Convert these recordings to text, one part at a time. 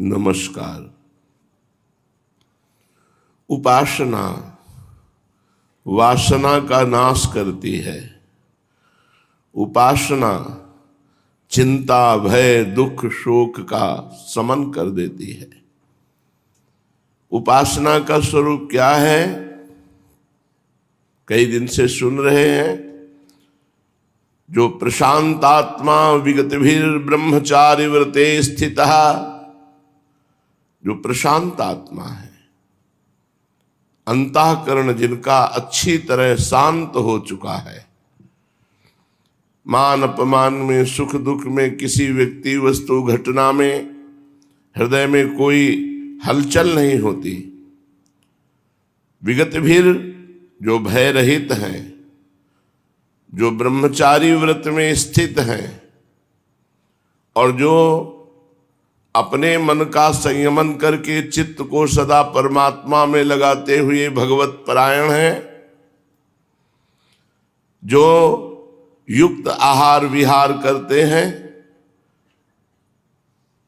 नमस्कार। उपासना वासना का नाश करती है। उपासना चिंता, भय, दुख, शोक का शमन कर देती है। उपासना का स्वरूप क्या है? कई दिन से सुन रहे हैं। जो प्रशांतात्मा विगतभिर ब्रह्मचारि व्रते स्थितः, जो प्रशांत आत्मा है, अंतःकरण जिनका अच्छी तरह शांत हो चुका है, मान अपमान में, सुख दुख में, किसी व्यक्ति वस्तु घटना में हृदय में कोई हलचल नहीं होती। विगतभिर जो भय रहित हैं, जो ब्रह्मचारी व्रत में स्थित हैं और जो अपने मन का संयमन करके चित्त को सदा परमात्मा में लगाते हुए भगवत परायण हैं, जो युक्त आहार विहार करते हैं,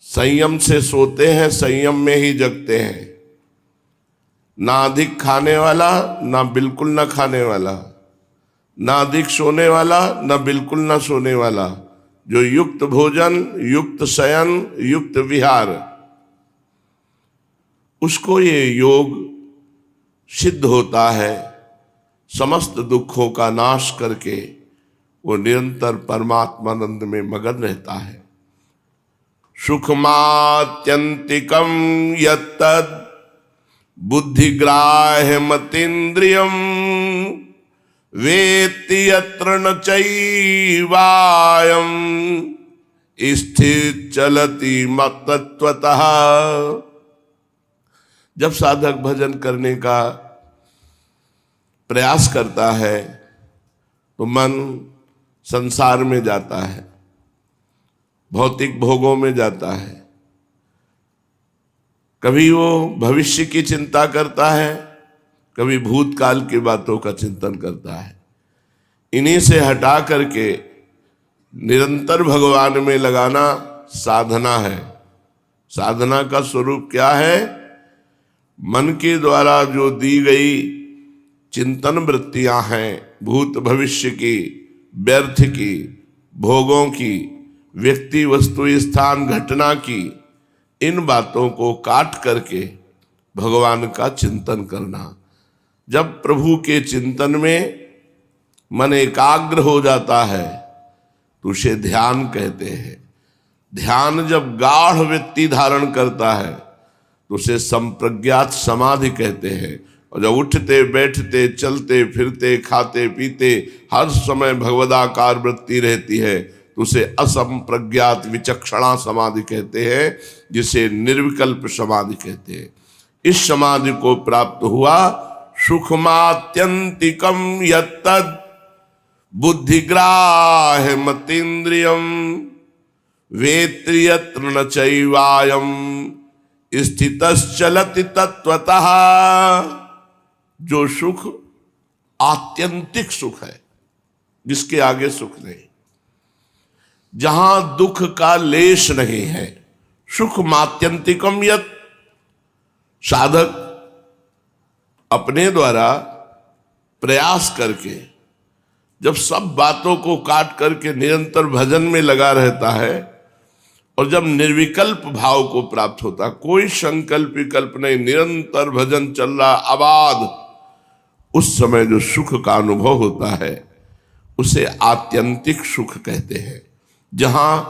संयम से सोते हैं, संयम में ही जगते हैं, ना अधिक खाने वाला, ना बिल्कुल ना खाने वाला, ना अधिक सोने वाला, ना बिल्कुल ना सोने वाला, जो युक्त भोजन, युक्त शयन, युक्त विहार, उसको ये योग सिद्ध होता है। समस्त दुखों का नाश करके वो निरंतर परमात्मानंद में मगन रहता है। सुखमात्यंतिकम यत्तद् बुद्धिग्राह्य मतीन्द्रियम वेत्ति यत्र न चैवायम् स्थित चलति मत्तत्वतः। जब साधक भजन करने का प्रयास करता है तो मन संसार में जाता है, भौतिक भोगों में जाता है। कभी वो भविष्य की चिंता करता है, कभी भूतकाल की बातों का चिंतन करता है। इन्हीं से हटा करके निरंतर भगवान में लगाना साधना है। साधना का स्वरूप क्या है? मन के द्वारा जो दी गई चिंतन वृत्तियां हैं, भूत भविष्य की, व्यर्थ की, भोगों की, व्यक्ति वस्तु स्थान घटना की, इन बातों को काट करके भगवान का चिंतन करना। जब प्रभु के चिंतन में मन एकाग्र हो जाता है तो उसे ध्यान कहते हैं। ध्यान जब गाढ़ वृत्ति धारण करता है तो उसे संप्रज्ञात समाधि कहते हैं। और जब उठते बैठते चलते फिरते खाते पीते हर समय भगवदाकार वृत्ति रहती है तो उसे असंप्रज्ञात विचक्षणा समाधि कहते हैं, जिसे निर्विकल्प समाधि कहते हैं। इस समाधि को प्राप्त हुआ सुखमात्यंतिकम यत्तद् बुद्धिग्राह्य मतीन्द्रियम वेत्ति यत्र न चैवायम् स्थितश्चलति तत्वतः। जो सुख आत्यंतिक सुख है, जिसके आगे सुख नहीं, जहां दुख का लेश नहीं है, सुख मात्यंतिकम यत्। साधक अपने द्वारा प्रयास करके जब सब बातों को काट करके निरंतर भजन में लगा रहता है और जब निर्विकल्प भाव को प्राप्त होता, कोई संकल्प विकल्प नहीं, निरंतर भजन चल रहा आबाद, उस समय जो सुख का अनुभव होता है उसे आत्यंतिक सुख कहते हैं। जहां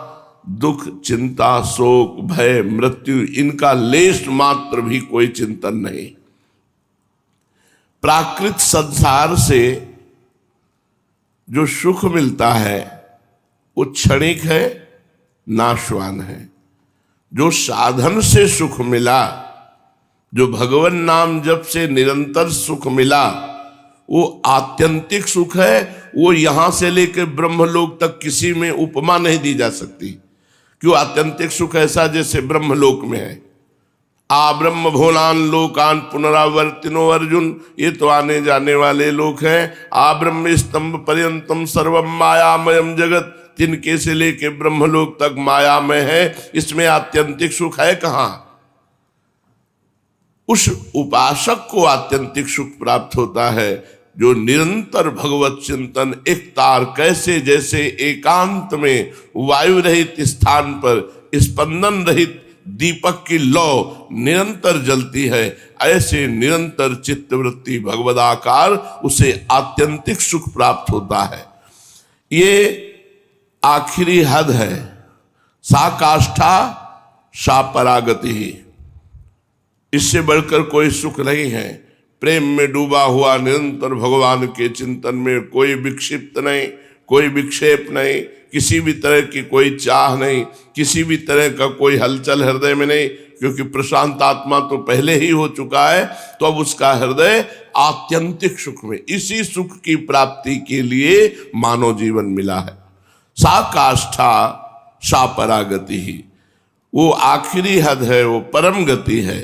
दुख, चिंता, शोक, भय, मृत्यु, इनका लेश मात्र भी कोई चिंतन नहीं। प्राकृत संसार से जो सुख मिलता है वो क्षणिक है, नाशवान है। जो साधन से सुख मिला, जो भगवान नाम जप से निरंतर सुख मिला, वो आत्यंतिक सुख है। वो यहां से लेकर ब्रह्मलोक तक किसी में उपमा नहीं दी जा सकती। क्यों? आत्यंतिक सुख ऐसा जैसे ब्रह्मलोक में है। आ ब्रह्म भोलान लोकान पुनरावर्तिनो अर्जुन, ये तो आने जाने वाले लोग हैं। आ ब्रह्म स्तंभ पर्यंतम सर्वम मायामयम जगत, तिनके से लेके ब्रह्मलोक तक माया में है। इसमें आत्यंतिक सुख है कहाँ? उस उपासक को आत्यंतिक सुख प्राप्त होता है जो निरंतर भगवत चिंतन, एक तार कैसे जैसे एकांत में वायु रहित स्थान पर स्पंदन रहित दीपक की लौ निरंतर जलती है, ऐसे निरंतर चित्तवृत्ति भगवदाकार उसे आत्यंतिक सुख प्राप्त होता है। ये आखिरी हद है। सा काष्ठा सा परागति ही, इससे बढ़कर कोई सुख नहीं है। प्रेम में डूबा हुआ निरंतर भगवान के चिंतन में कोई विक्षिप्त नहीं, कोई विक्षेप नहीं, किसी भी तरह की कोई चाह नहीं, किसी भी तरह का कोई हलचल हृदय में नहीं, क्योंकि प्रशांत आत्मा तो पहले ही हो चुका है। तो अब उसका हृदय आत्यंतिक सुख में, इसी सुख की प्राप्ति के लिए मानव जीवन मिला है। सा काष्ठा सा परागति ही, वो आखिरी हद है, वो परम गति है,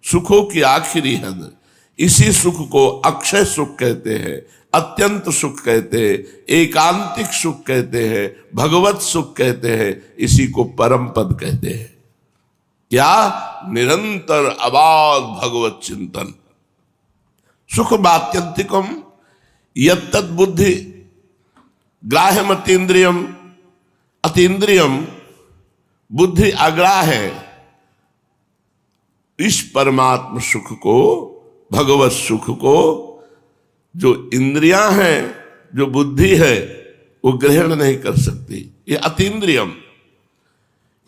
सुखों की आखिरी हद। इसी सुख को अक्षय सुख कहते हैं, अत्यंत सुख कहते हैं, एकांतिक सुख कहते हैं, भगवत सुख कहते हैं, इसी को परम पद कहते हैं। क्या? निरंतर अबाध भगवत चिंतन। सुख बात्यंतिकम यत्तद् बुद्धि ग्राह्यम अतीन्द्रियम, अतीन्द्रियम बुद्धि अग्राह्य। इस परमात्म सुख को, भगवत सुख को जो इंद्रियां हैं, जो बुद्धि है, वो ग्रहण नहीं कर सकती। ये अतीन्द्रियम।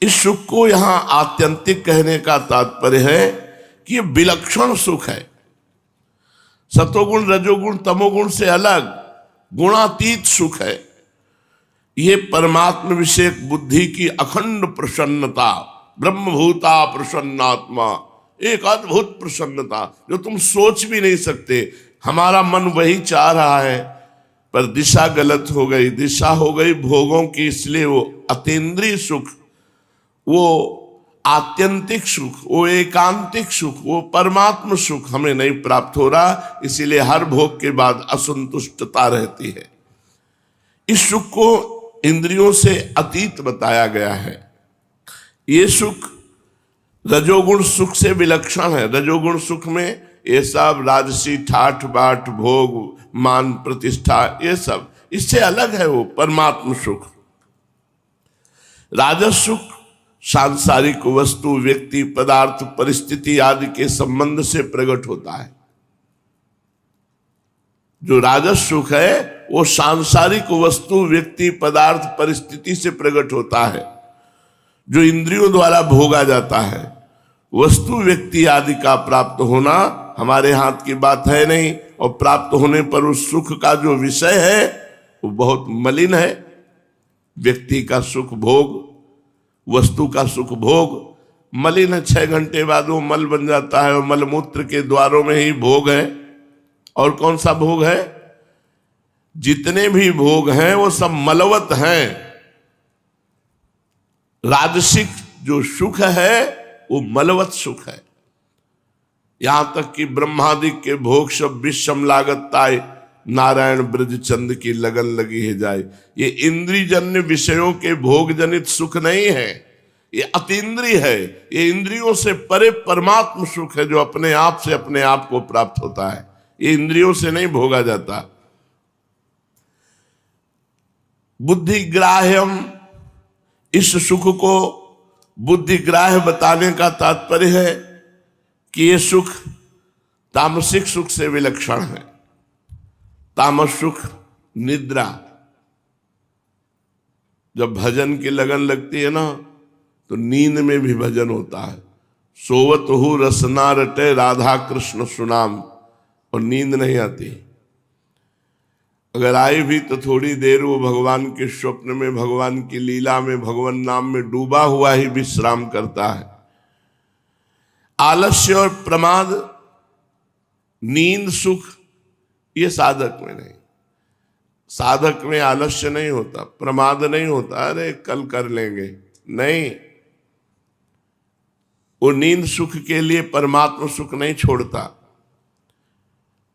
इस सुख को यहां आत्यंतिक कहने का तात्पर्य है कि ये विलक्षण सुख है, सतोगुण रजोगुण तमोगुण से अलग गुणातीत सुख है। ये परमात्म विषयक बुद्धि की अखंड प्रसन्नता, ब्रह्मभूता प्रसन्नात्मा, एक अद्भुत प्रसन्नता जो तुम सोच भी नहीं सकते। हमारा मन वही चाह रहा है, पर दिशा गलत हो गई, दिशा हो गई भोगों की, इसलिए वो अतीन्द्रिय सुख, वो आत्यंतिक सुख, वो एकांतिक सुख, वो परमात्म सुख हमें नहीं प्राप्त हो रहा। इसीलिए हर भोग के बाद असंतुष्टता रहती है। इस सुख को इंद्रियों से अतीत बताया गया है। ये सुख रजोगुण सुख से विलक्षण है। रजोगुण सुख में ये सब राजसी ठाठ बाट भोग मान प्रतिष्ठा, ये सब इससे अलग है वो परमात्म सुख। राजस सुख सांसारिक वस्तु, व्यक्ति, पदार्थ, परिस्थिति आदि के संबंध से प्रकट होता है। जो राजस सुख है वो सांसारिक वस्तु, व्यक्ति, पदार्थ, परिस्थिति से प्रकट होता है, जो इंद्रियों द्वारा भोगा जाता है। वस्तु, व्यक्ति आदि का प्राप्त होना हमारे हाथ की बात है नहीं, और प्राप्त होने पर उस सुख का जो विषय है वो बहुत मलिन है। व्यक्ति का सुख भोग, वस्तु का सुख भोग मलिन है। 6 घंटे बाद वो मल बन जाता है, और मलमूत्र के द्वारों में ही भोग है। और कौन सा भोग है? जितने भी भोग हैं वो सब मलवत हैं। राजसिक जो सुख है वो मलवत सुख है। यहां तक कि ब्रह्मादि के भोग सब विषम लागताय, नारायण ब्रज चंद की लगन लगी है जाए। ये इंद्रियजन्य विषयों के भोग जनित सुख नहीं है, ये अतीन्द्रिय है। ये इंद्रियों से परे परमात्म सुख है, जो अपने आप से अपने आप को प्राप्त होता है। ये इंद्रियों से नहीं भोगा जाता। बुद्धिग्राह्यम, इस सुख को बुद्धिग्राह्य बताने का तात्पर्य है कि ये सुख तामसिक सुख से विलक्षण है। तामस सुख निद्रा, जब भजन की लगन लगती है ना, तो नींद में भी भजन होता है। सोवत हु रसना रटे राधा कृष्ण सुनाम, और नींद नहीं आती। अगर आई भी तो थोड़ी देर वो भगवान के स्वप्न में, भगवान की लीला में, भगवान नाम में डूबा हुआ ही विश्राम करता है। आलस्य और प्रमाद, नींद सुख, ये साधक में नहीं। साधक में आलस्य नहीं होता, प्रमाद नहीं होता, अरे कल कर लेंगे, नहीं। वो नींद सुख के लिए परमात्मा सुख नहीं छोड़ता।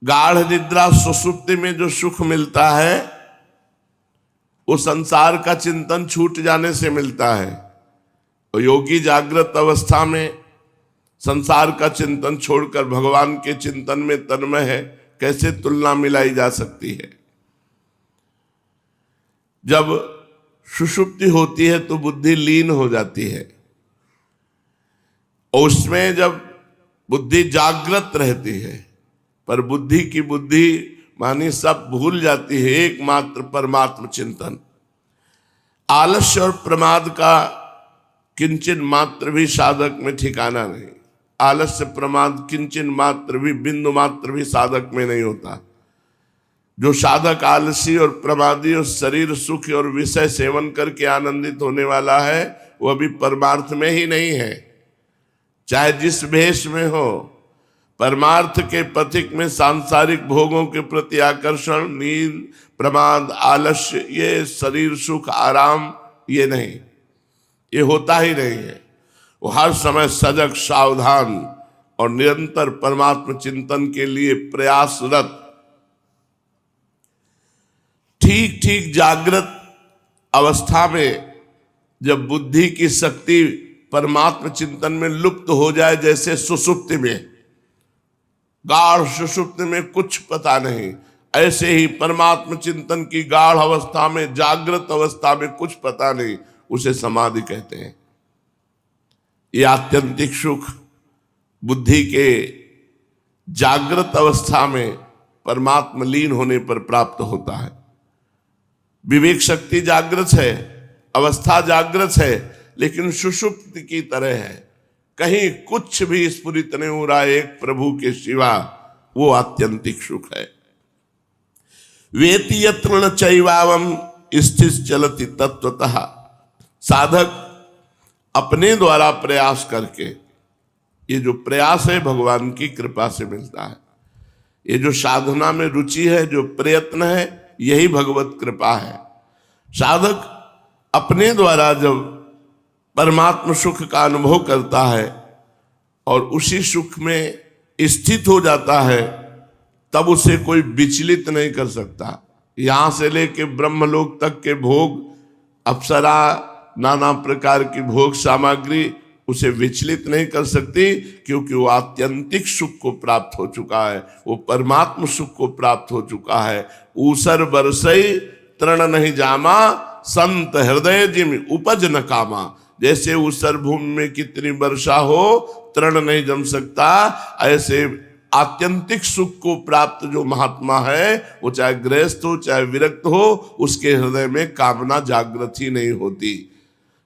गाढ़ निद्रा सुसुप्ति में जो सुख मिलता है वो संसार का चिंतन छूट जाने से मिलता है। और योगी जागृत अवस्था में संसार का चिंतन छोड़कर भगवान के चिंतन में तन्मय है, कैसे तुलना मिलाई जा सकती है। जब सुषुप्ति होती है तो बुद्धि लीन हो जाती है, और उसमें जब बुद्धि जागृत रहती है, पर बुद्धि की बुद्धि मानी सब भूल जाती है, एकमात्र परमात्म चिंतन। आलस्य और प्रमाद का किंचन मात्र भी साधक में ठिकाना नहीं। आलस्य प्रमाद किंचन मात्र भी, बिंदु मात्र भी साधक में नहीं होता। जो साधक आलसी और प्रमादी और शरीर सुख और विषय सेवन करके आनंदित होने वाला है, वो अभी परमार्थ में ही नहीं है, चाहे जिस भेष में हो। परमार्थ के पथिक में सांसारिक भोगों के प्रति आकर्षण, नींद, प्रमाद, आलस्य, ये शरीर सुख आराम, ये नहीं, ये होता ही नहीं है। वो हर समय सजग, सावधान और निरंतर परमात्मा चिंतन के लिए प्रयासरत। ठीक ठीक जागृत अवस्था में जब बुद्धि की शक्ति परमात्मा चिंतन में लुप्त हो जाए, जैसे सुषुप्ति में, गाढ़ सुषुप्ति में कुछ पता नहीं, ऐसे ही परमात्मा चिंतन की गाढ़ अवस्था में, जागृत अवस्था में कुछ पता नहीं, उसे समाधि कहते हैं। ये आत्यंतिक सुख बुद्धि के जागृत अवस्था में परमात्मा लीन होने पर प्राप्त होता है। विवेक शक्ति जागृत है, अवस्था जागृत है, लेकिन सुषुप्त की तरह है, कहीं कुछ भी स्फुरित नहीं हो रहा एक प्रभु के सिवा, वो आत्यंतिक सुख है। वेति यत्र न चैवावम स्थित चलति तत्वतः। साधक अपने द्वारा प्रयास करके, ये जो प्रयास है भगवान की कृपा से मिलता है। ये जो साधना में रुचि है, जो प्रयत्न है, यही भगवत कृपा है। साधक अपने द्वारा जब परमात्म सुख का अनुभव करता है और उसी सुख में स्थित हो जाता है, तब उसे कोई विचलित नहीं कर सकता। यहां से लेके ब्रह्मलोक तक के भोग, अप्सरा, नाना प्रकार की भोग सामग्री उसे विचलित नहीं कर सकती, क्योंकि वो आत्यंतिक सुख को प्राप्त हो चुका है, वो परमात्म सुख को प्राप्त हो चुका है। ऊसर बरसई तृण नहीं जामा, संत हृदय जिम उपज न कामा। जैसे ऊसर भूमि में कितनी वर्षा हो, तृण नहीं जम सकता, ऐसे आत्यंतिक सुख को प्राप्त जो महात्मा है, वो चाहे गृहस्थ हो चाहे विरक्त हो, उसके हृदय में कामना जागृत ही नहीं होती।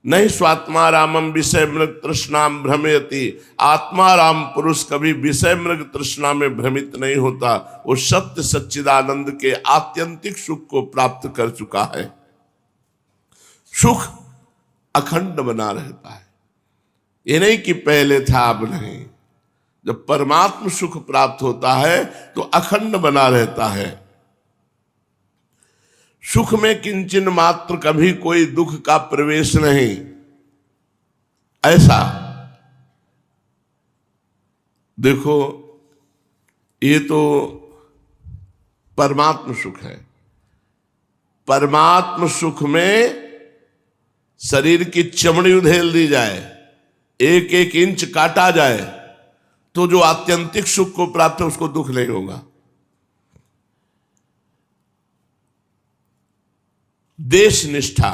नहीं स्वात्मा रामम विषय मृग तृष्णाम भ्रमयति। आत्मा राम पुरुष कभी विषय मृग तृष्णा में भ्रमित नहीं होता, वो सत्य सच्चिदानंद के आत्यंतिक सुख को प्राप्त कर चुका है। सुख अखंड बना रहता है, ये नहीं कि पहले था अब नहीं। जब परमात्म सुख प्राप्त होता है तो अखंड बना रहता है। सुख में किंचन मात्र कभी कोई दुख का प्रवेश नहीं। ऐसा देखो, ये तो परमात्म सुख है। परमात्म सुख में शरीर की चमड़ी उधेल दी जाए, एक एक इंच काटा जाए, तो जो आत्यंतिक सुख को प्राप्त है उसको दुख नहीं होगा। देश निष्ठा,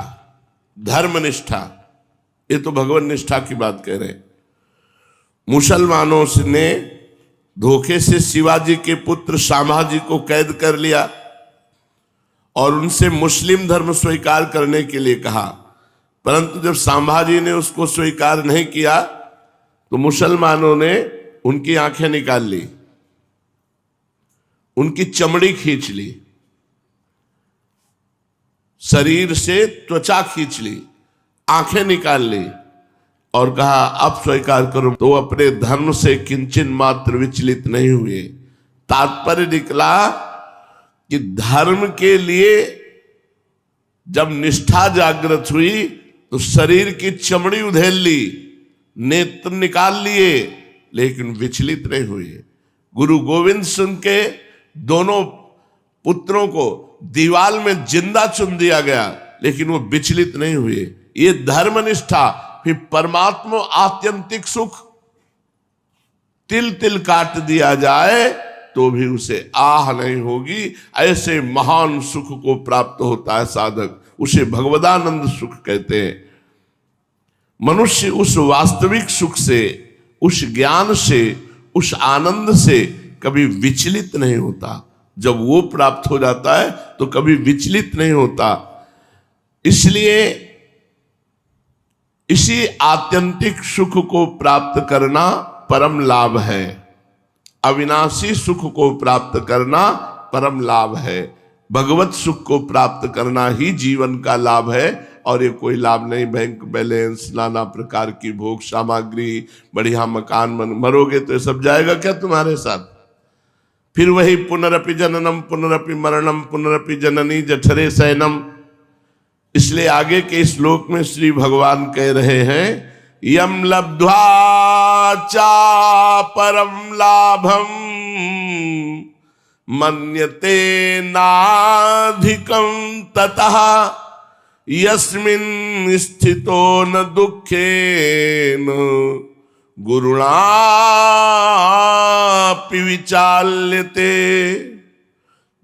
धर्म निष्ठा, ये तो भगवान निष्ठा की बात कह रहे हैं। मुसलमानों ने धोखे से शिवाजी के पुत्र संभाजी को कैद कर लिया और उनसे मुस्लिम धर्म स्वीकार करने के लिए कहा, परंतु जब संभाजी ने उसको स्वीकार नहीं किया तो मुसलमानों ने उनकी आंखें निकाल ली, उनकी चमड़ी खींच ली, शरीर से त्वचा खींच ली, आंखें निकाल ली और कहा अब स्वीकार करो। तो अपने धर्म से किंचन मात्र विचलित नहीं हुए। तात्पर्य निकला कि धर्म के लिए जब निष्ठा जागृत हुई तो शरीर की चमड़ी उधेल ली, नेत्र निकाल लिए, लेकिन विचलित नहीं हुए। गुरु गोविंद सिंह के दोनों पुत्रों को दीवाल में जिंदा चुन दिया गया, लेकिन वो विचलित नहीं हुए। ये धर्मनिष्ठा, फिर परमात्मा आत्यंतिक सुख, तिल तिल काट दिया जाए तो भी उसे आह नहीं होगी। ऐसे महान सुख को प्राप्त होता है साधक, उसे भगवदानंद सुख कहते हैं। मनुष्य उस वास्तविक सुख से, उस ज्ञान से, उस आनंद से कभी विचलित नहीं होता। जब वो प्राप्त हो जाता है तो कभी विचलित नहीं होता। इसलिए इसी आत्यंतिक सुख को प्राप्त करना परम लाभ है। अविनाशी सुख को प्राप्त करना परम लाभ है। भगवत सुख को प्राप्त करना ही जीवन का लाभ है, और ये कोई लाभ नहीं बैंक बैलेंस, नाना प्रकार की भोग सामग्री, बढ़िया मकान, मरोगे तो ये सब जाएगा क्या तुम्हारे साथ? फिर वही पुनरपि जननम पुनरपि मरणम पुनरपि जननी जठरे शयनम। इसलिए आगे के श्लोक में श्री भगवान कह रहे हैं, यम लब्ध्वा चा परम लाभम मन्यते नाधिकं ततः यस्मिन् स्थितो न दुःखेन गुरुणापि विचाल्यते।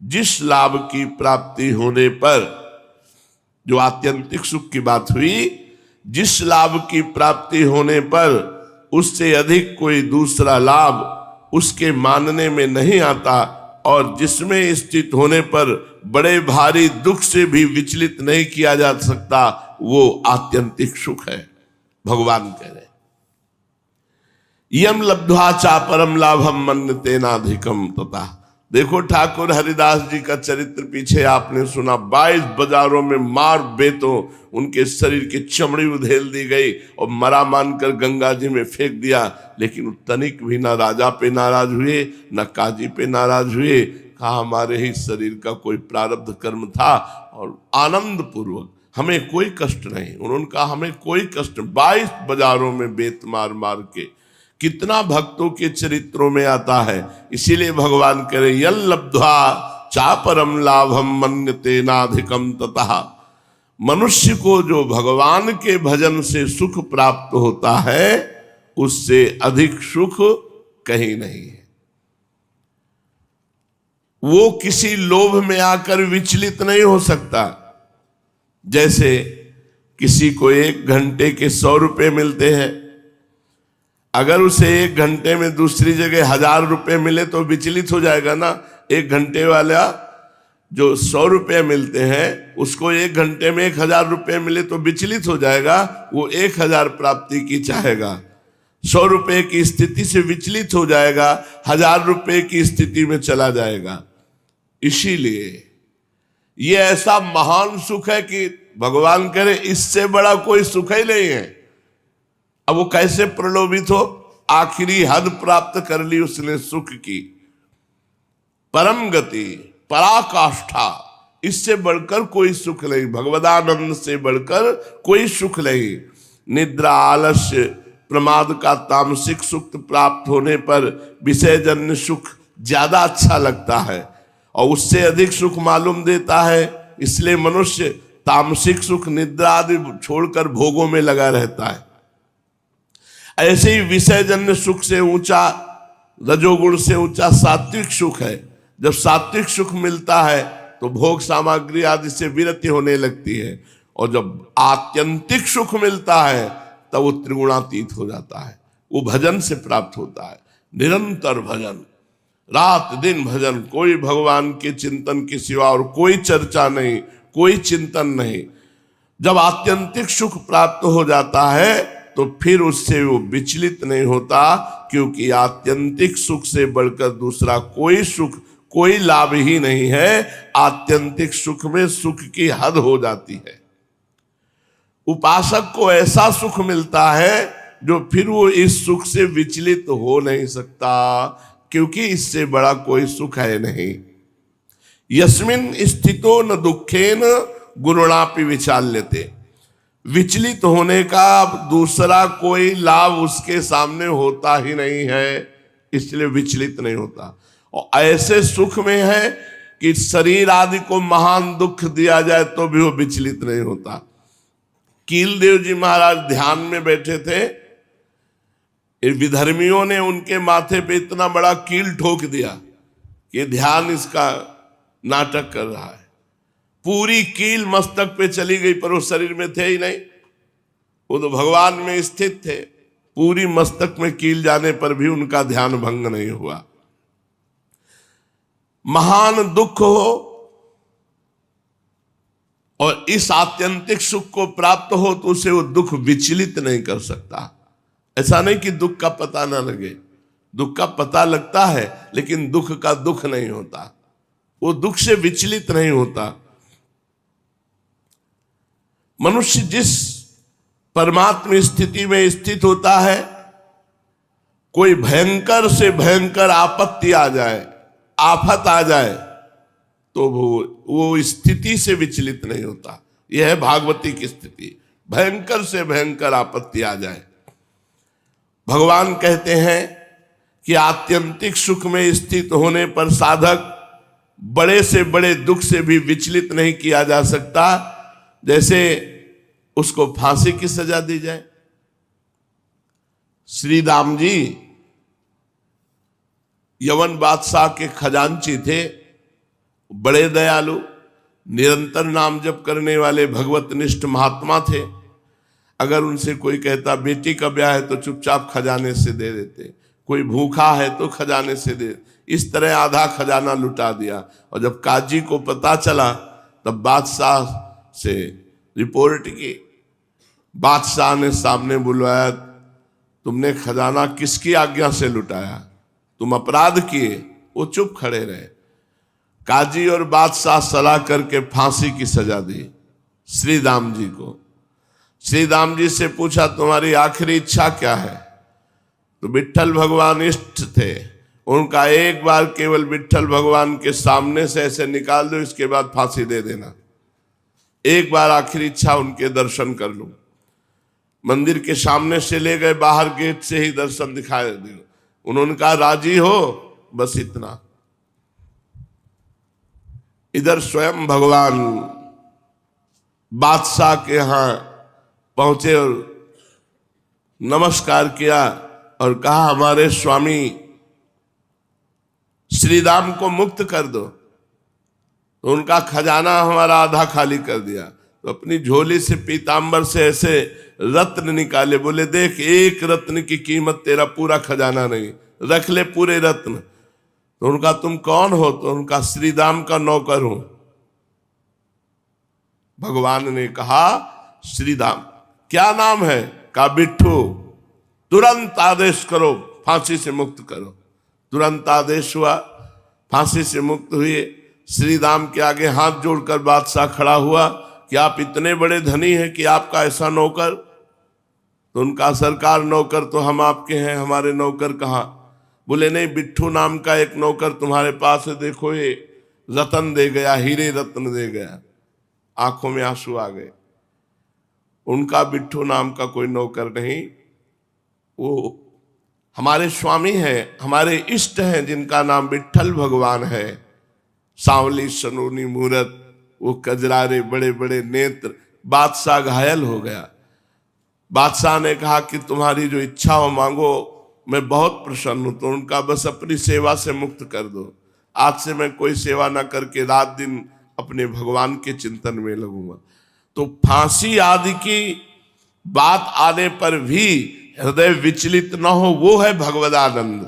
जिस लाभ की प्राप्ति होने पर, जो आत्यंतिक सुख की बात हुई, जिस लाभ की प्राप्ति होने पर उससे अधिक कोई दूसरा लाभ उसके मानने में नहीं आता, और जिसमें स्थित होने पर बड़े भारी दुख से भी विचलित नहीं किया जा सकता, वो आत्यंतिक सुख है। भगवान कह रहे यम लब्ध्वा चा परम लाभम मन्यते नाधिकम तथा। देखो ठाकुर हरिदास जी का चरित्र पीछे आपने सुना। 22 बाजारों में मार बेतो उनके शरीर की चमड़ी उधेल दी गई और मरा मानकर गंगा जी में फेंक दिया, लेकिन तनिक भी ना राजा पे नाराज हुए, न काजी पे नाराज हुए। कहा हमारे ही शरीर का कोई प्रारब्ध कर्म था और आनंद पूर्वक, हमें कोई कष्ट नहीं। उन्होंने कहा हमें कोई कष्ट। 22 बाजारों में बेत मार मार के, कितना भक्तों के चरित्रों में आता है। इसीलिए भगवान कह रहे यल लब्ध्वा चा परम लाभम मन्यते नाधिकम ततः। मनुष्य को जो भगवान के भजन से सुख प्राप्त होता है, उससे अधिक सुख कहीं नहीं है। वो किसी लोभ में आकर विचलित नहीं हो सकता। जैसे किसी को 1 घंटे के 100 रुपए मिलते हैं, अगर उसे 1 घंटे में दूसरी जगह 1000 रुपए मिले तो विचलित हो जाएगा ना। 1 घंटे वाला जो 100 रुपए मिलते हैं, उसको 1 घंटे में 1000 रुपए मिले तो विचलित हो जाएगा। वो 1000 प्राप्ति की चाहेगा, 100 रुपए की स्थिति से विचलित हो जाएगा, 1000 रुपए की स्थिति में चला जाएगा। इसीलिए ये ऐसा महान सुख है कि भगवान करे इससे बड़ा कोई सुख ही नहीं है। अब वो कैसे प्रलोभित हो, आखिरी हद प्राप्त कर ली उसने सुख की, परम गति, पराकाष्ठा। इससे बढ़कर कोई सुख नहीं, भगवदानंद से बढ़कर कोई सुख नहीं। निद्रा, आलस्य, प्रमाद का तामसिक सुख प्राप्त होने पर विषयजन्य सुख ज्यादा अच्छा लगता है और उससे अधिक सुख मालूम देता है। इसलिए मनुष्य तामसिक सुख, निद्रा आदि छोड़कर भोगों में लगा रहता है। ऐसे ही विषयजन्य सुख से ऊंचा, रजोगुण से ऊंचा सात्विक सुख है। जब सात्विक सुख मिलता है तो भोग सामग्री आदि से विरति होने लगती है, और जब आत्यंतिक सुख मिलता है तब वो त्रिगुणातीत हो जाता है। वो भजन से प्राप्त होता है। निरंतर भजन, रात दिन भजन, कोई भगवान के चिंतन के सिवा और कोई चर्चा नहीं, कोई चिंतन नहीं। जब आत्यंतिक सुख प्राप्त हो जाता है तो फिर उससे वो विचलित नहीं होता, क्योंकि आत्यंतिक सुख से बढ़कर दूसरा कोई सुख, कोई लाभ ही नहीं है। आत्यंतिक सुख में सुख की हद हो जाती है। उपासक को ऐसा सुख मिलता है जो फिर वो इस सुख से विचलित हो नहीं सकता, क्योंकि इससे बड़ा कोई सुख है नहीं। यस्मिन स्थितो न दुखेन गुरुणापि विचाल्यते। विचलित होने का दूसरा कोई लाभ उसके सामने होता ही नहीं है, इसलिए विचलित नहीं होता। और ऐसे सुख में है कि शरीर आदि को महान दुख दिया जाए तो भी वो विचलित नहीं होता। कीलदेव जी महाराज ध्यान में बैठे थे, ये विधर्मियों ने उनके माथे पे इतना बड़ा कील ठोक दिया कि ध्यान इसका नाटक कर रहा है। पूरी कील मस्तक पे चली गई, पर वो शरीर में थे ही नहीं, वो तो भगवान में स्थित थे। पूरी मस्तक में कील जाने पर भी उनका ध्यान भंग नहीं हुआ। महान दुख हो और इस आत्यंतिक सुख को प्राप्त हो तो उसे वो दुख विचलित नहीं कर सकता। ऐसा नहीं कि दुख का पता ना लगे, दुख का पता लगता है, लेकिन दुख का दुख नहीं होता, वो दुख से विचलित नहीं होता। मनुष्य जिस परमात्म स्थिति में स्थित होता है, कोई भयंकर से भयंकर आपत्ति आ जाए, आफत आ जाए, तो वो स्थिति से विचलित नहीं होता। यह है भागवती की स्थिति। भयंकर से भयंकर आपत्ति आ जाए, भगवान कहते हैं कि आत्यंतिक सुख में स्थित होने पर साधक बड़े से बड़े दुख से भी विचलित नहीं किया जा सकता। जैसे उसको फांसी की सजा दी जाए। श्री राम जी यवन बादशाह के खजांची थे, बड़े दयालु, निरंतर नाम जप करने वाले भगवतनिष्ठ महात्मा थे। अगर उनसे कोई कहता बेटी का ब्याह है तो चुपचाप खजाने से दे देते, कोई भूखा है तो खजाने से दे, इस तरह आधा खजाना लुटा दिया। और जब काजी को पता चला तब बादशाह से रिपोर्ट की। बादशाह ने सामने बुलवाया, तुमने खजाना किसकी आज्ञा से लुटाया, तुम अपराध किए। वो चुप खड़े रहे। काजी और बादशाह सलाह करके फांसी की सजा दी श्री राम जी को। श्री राम जी से पूछा तुम्हारी आखिरी इच्छा क्या है? तो विट्ठल भगवान इष्ट थे, उनका एक बार केवल विट्ठल भगवान के सामने से ऐसे निकाल दो, इसके बाद फांसी दे देना। एक बार आखिरी इच्छा उनके दर्शन कर लूं। मंदिर के सामने से ले गए, बाहर गेट से ही दर्शन दिखाए दिए। उन्होंने कहा राजी हो, बस इतना। इधर स्वयं भगवान बादशाह के यहां पहुंचे और नमस्कार किया और कहा हमारे स्वामी श्री राम को मुक्त कर दो। तो उनका खजाना हमारा आधा खाली कर दिया। तो अपनी झोली से पीतांबर से ऐसे रत्न निकाले, बोले देख एक रत्न की कीमत तेरा पूरा खजाना नहीं, रख ले पूरे रत्न। तो उनका तुम कौन हो? तो उनका श्री राम का नौकर हूं। भगवान ने कहा श्री राम क्या नाम है? का बिट्ठू। तुरंत आदेश करो, फांसी से मुक्त करो। तुरंत आदेश हुआ, फांसी से मुक्त हुए। श्री राम के आगे हाथ जोड़कर बादशाह खड़ा हुआ कि आप इतने बड़े धनी हैं कि आपका ऐसा नौकर? तो उनका सरकार नौकर तो हम आपके हैं, हमारे नौकर कहाँ? बोले नहीं, बिट्ठू नाम का एक नौकर तुम्हारे पास है, देखो ये रतन दे गया, हीरे रत्न दे गया। आंखों में आंसू आ गए। उनका बिट्ठू नाम का कोई नौकर नहीं, वो हमारे स्वामी हैं, हमारे इष्ट हैं, जिनका नाम विट्ठल भगवान है। सांवली सनूनी मूरत, वो कजरारे बड़े बड़े नेत्र। बादशाह घायल हो गया। बादशाह ने कहा कि तुम्हारी जो इच्छा हो मांगो, मैं बहुत प्रसन्न हूं। तो उनका बस अपनी सेवा से मुक्त कर दो, आज से मैं कोई सेवा ना करके रात दिन अपने भगवान के चिंतन में लगूंगा। तो फांसी आदि की बात आने पर भी हृदय विचलित न हो, वो है भगवदानंद।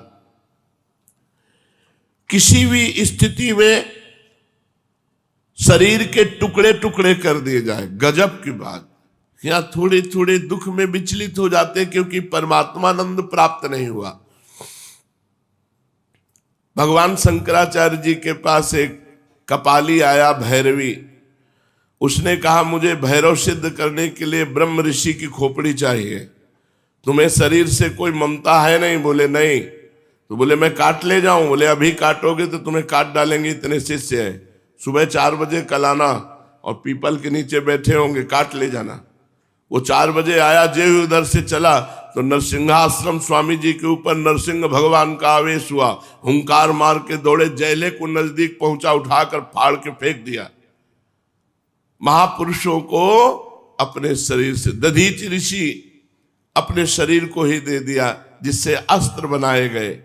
किसी भी स्थिति में शरीर के टुकड़े टुकड़े कर दिए जाए, गजब की बात। यहां थोड़े थोड़े दुख में विचलित हो जाते हैं क्योंकि परमात्मानंद प्राप्त नहीं हुआ। भगवान शंकराचार्य जी के पास एक कपाली आया, भैरवी। उसने कहा मुझे भैरव सिद्ध करने के लिए ब्रह्म ऋषि की खोपड़ी चाहिए, तुम्हें शरीर से कोई ममता है नहीं? बोले नहीं। तो बोले मैं काट ले जाऊं? बोले अभी काटोगे तो तुम्हें काट डालेंगे, इतने शिष्य हैं। सुबह 4 बजे कल आना और पीपल के नीचे बैठे होंगे, काट ले जाना। वो 4 बजे आया, जे उधर से चला तो नरसिंहाश्रम स्वामी जी के ऊपर नरसिंह भगवान का आवेश हुआ। हुंकार मार के दौड़े, जयले को नजदीक पहुंचा, उठाकर फाड़ के फेंक दिया। महापुरुषों को अपने शरीर से, दधीच ऋषि अपने शरीर को ही दे दिया जिससे अस्त्र बनाए गए,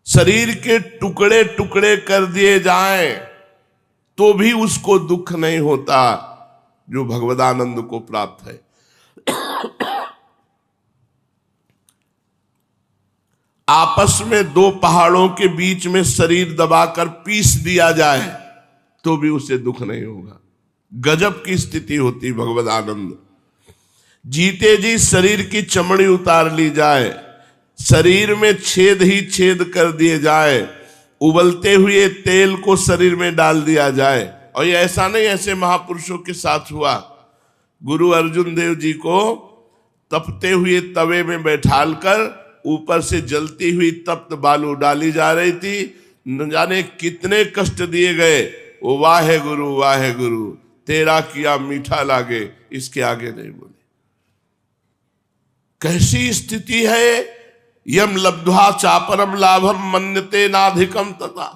शरीर के टुकड़े टुकड़े कर दिए जाएं तो भी उसको दुख नहीं होता जो भगवदानंद को प्राप्त है। आपस में दो पहाड़ों के बीच में शरीर दबाकर पीस दिया जाए तो भी उसे दुख नहीं होगा। गजब की स्थिति होती भगवदानंद। जीते जी शरीर की चमड़ी उतार ली जाए, शरीर में छेद ही छेद कर दिए जाए, उबलते हुए तेल को शरीर में डाल दिया जाए। और ये ऐसा नहीं, ऐसे महापुरुषों के साथ हुआ। गुरु अर्जुन देव जी को तपते हुए तवे में बैठाल कर ऊपर से जलती हुई तप्त बालू डाली जा रही थी, न जाने कितने कष्ट दिए गए। वो वाहे गुरु तेरा किया मीठा लागे, इसके आगे नहीं बोले। कैसी स्थिति है। यम लब्ध्वा चापरम लाभम मन्यते नाधिकम तथा।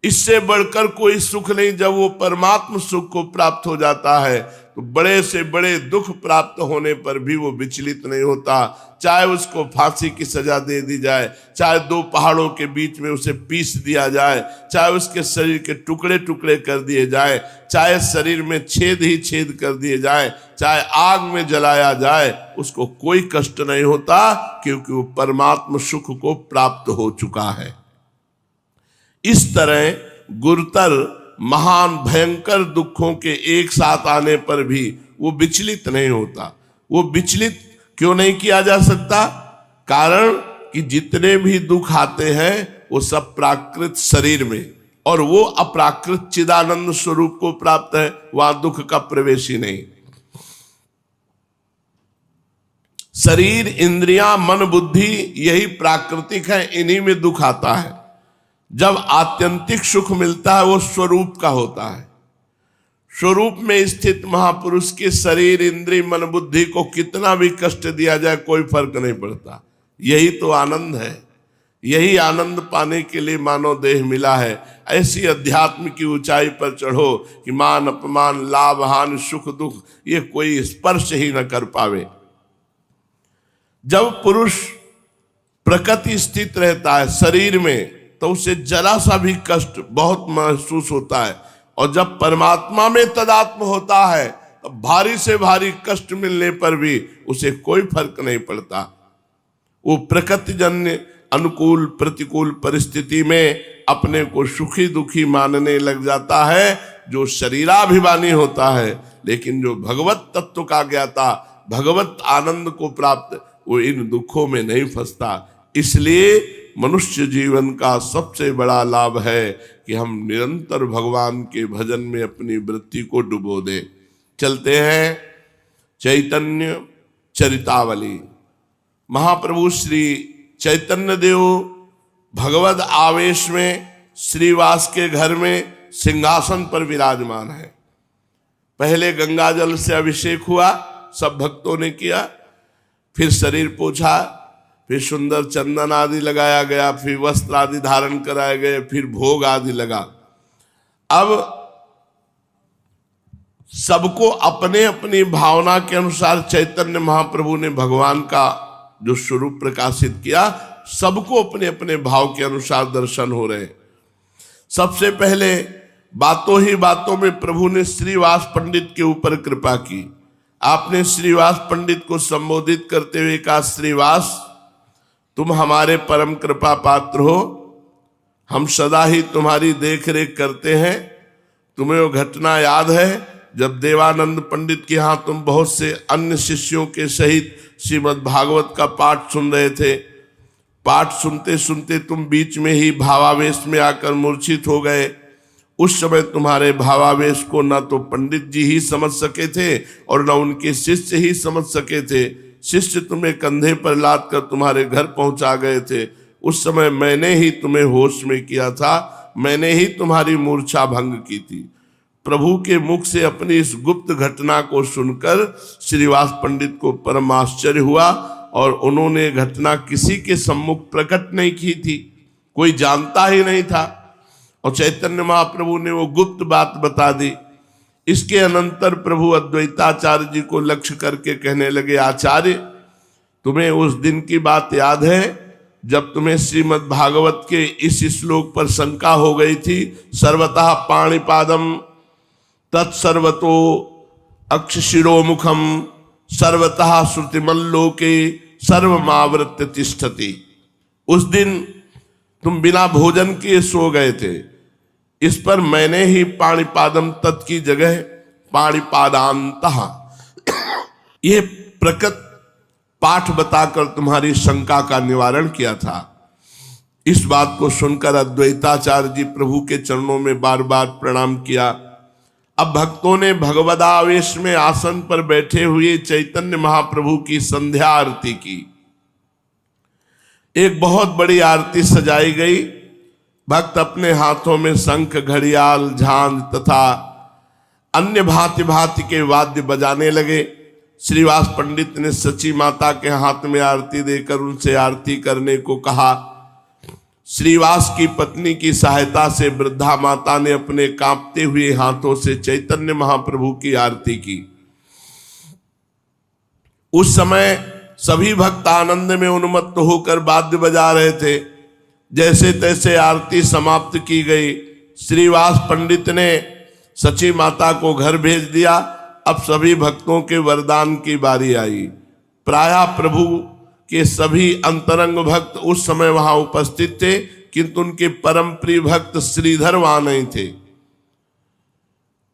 इससे बढ़कर कोई सुख नहीं। जब वो परमात्म सुख को प्राप्त हो जाता है तो बड़े से बड़े दुख प्राप्त होने पर भी वो विचलित नहीं होता। चाहे उसको फांसी की सजा दे दी जाए, चाहे दो पहाड़ों के बीच में उसे पीस दिया जाए, चाहे उसके शरीर के टुकड़े टुकड़े कर दिए जाए, चाहे शरीर में छेद ही छेद कर दिए जाए, चाहे आग में जलाया जाए, उसको कोई कष्ट नहीं होता, क्योंकि वो परमात्म सुख को प्राप्त हो चुका है। इस तरह गुरुतर महान भयंकर दुखों के एक साथ आने पर भी वो विचलित नहीं होता। वो विचलित क्यों नहीं किया जा सकता? कारण कि जितने भी दुख आते हैं वो सब प्राकृत शरीर में, और वो अप्राकृत चिदानंद स्वरूप को प्राप्त है, वहां दुख का प्रवेश ही नहीं। शरीर, इंद्रियां, मन, बुद्धि यही प्राकृतिक है, इन्हीं में दुख आता है। जब आत्यंतिक सुख मिलता है वो स्वरूप का होता है। स्वरूप में स्थित महापुरुष के शरीर, इंद्रिय, मन, बुद्धि को कितना भी कष्ट दिया जाए कोई फर्क नहीं पड़ता। यही तो आनंद है। यही आनंद पाने के लिए मानव देह मिला है। ऐसी अध्यात्म की ऊंचाई पर चढ़ो कि मान अपमान, लाभ हानि, सुख दुख ये कोई स्पर्श ही न कर पावे। जब पुरुष प्रकृति स्थित रहता है शरीर में तो उसे जरा सा भी कष्ट बहुत महसूस होता है, और जब परमात्मा में तदात्म होता है तो भारी से भारी कष्ट मिलने पर भी उसे कोई फर्क नहीं पड़ता। वो प्रकृतिजन्य अनुकूल प्रतिकूल परिस्थिति में अपने को सुखी दुखी मानने लग जाता है, जो शरीराभिमानी होता है। लेकिन जो भगवत तत्व का ज्ञाता, भगवत आनंद को प्राप्त, वो इन दुखों में नहीं फंसता। इसलिए मनुष्य जीवन का सबसे बड़ा लाभ है कि हम निरंतर भगवान के भजन में अपनी वृत्ति को डुबो दें। चलते हैं चैतन्य चरितावली। महाप्रभु श्री चैतन्य देव भगवद आवेश में श्रीवास के घर में सिंहासन पर विराजमान है। पहले गंगा जल से अभिषेक हुआ, सब भक्तों ने किया, फिर शरीर पोछा, फिर सुंदर चंदन आदि लगाया गया, फिर वस्त्र आदि धारण कराए गए, फिर भोग आदि लगा। अब सबको अपने अपनी भावना के अनुसार चैतन्य महाप्रभु ने भगवान का जो स्वरूप प्रकाशित किया, सबको अपने अपने भाव के अनुसार दर्शन हो रहे। सबसे पहले बातों ही बातों में प्रभु ने श्रीवास पंडित के ऊपर कृपा की। आपने श्रीवास पंडित को संबोधित करते हुए कहा, श्रीवास तुम हमारे परम कृपा पात्र हो, हम सदा ही तुम्हारी देख रेख करते हैं। तुम्हें वो घटना याद है जब देवानंद पंडित के यहाँ तुम बहुत से अन्य शिष्यों के सहित श्रीमद् भागवत का पाठ सुन रहे थे। पाठ सुनते सुनते तुम बीच में ही भावावेश में आकर मूर्छित हो गए। उस समय तुम्हारे भावावेश को न तो पंडित जी ही समझ सके थे और न उनके शिष्य ही समझ सके थे। शिष्य तुम्हें कंधे पर लाद कर तुम्हारे घर पहुंचा गए थे। उस समय मैंने ही तुम्हें होश में किया था, मैंने ही तुम्हारी मूर्छा भंग की थी। प्रभु के मुख से अपनी इस गुप्त घटना को सुनकर श्रीवास पंडित को परम आश्चर्य हुआ, और उन्होंने घटना किसी के सम्मुख प्रकट नहीं की थी, कोई जानता ही नहीं था, और चैतन्य महाप्रभु ने वो गुप्त बात बता दी। इसके अनंतर प्रभु अद्वैताचार्य जी को लक्ष्य करके कहने लगे, आचार्य तुम्हें उस दिन की बात याद है जब तुम्हें श्रीमद् भागवत के इस श्लोक पर शंका हो गई थी, सर्वतः पाणिपादम तत्सर्वतो अक्षशिरोमुखम सर्वतः श्रुतिमल्लोके सर्वमावृत्य तिष्ठति। उस दिन तुम बिना भोजन किए सो गए थे। इस पर मैंने ही पाणिपादम तत् की जगह पाणिपादान्तः ये प्रकट पाठ बताकर तुम्हारी शंका का निवारण किया था। इस बात को सुनकर अद्वैताचार्य जी प्रभु के चरणों में बार बार प्रणाम किया। अब भक्तों ने भगवदावेश में आसन पर बैठे हुए चैतन्य महाप्रभु की संध्या आरती की। एक बहुत बड़ी आरती सजाई गई। भक्त अपने हाथों में शंख, घड़ियाल, झांझ तथा अन्य भांति भांति के वाद्य बजाने लगे। श्रीवास पंडित ने सची माता के हाथ में आरती देकर उनसे आरती करने को कहा। श्रीवास की पत्नी की सहायता से वृद्धा माता ने अपने कांपते हुए हाथों से चैतन्य महाप्रभु की आरती की। उस समय सभी भक्त आनंद में उन्मत्त होकर वाद्य बजा रहे थे। जैसे तैसे आरती समाप्त की गई। श्रीवास पंडित ने सची माता को घर भेज दिया। अब सभी भक्तों के वरदान की बारी आई। प्रायः प्रभु के सभी अंतरंग भक्त उस समय वहां उपस्थित थे, किंतु उनके परम प्रिय भक्त श्रीधर वहां नहीं थे।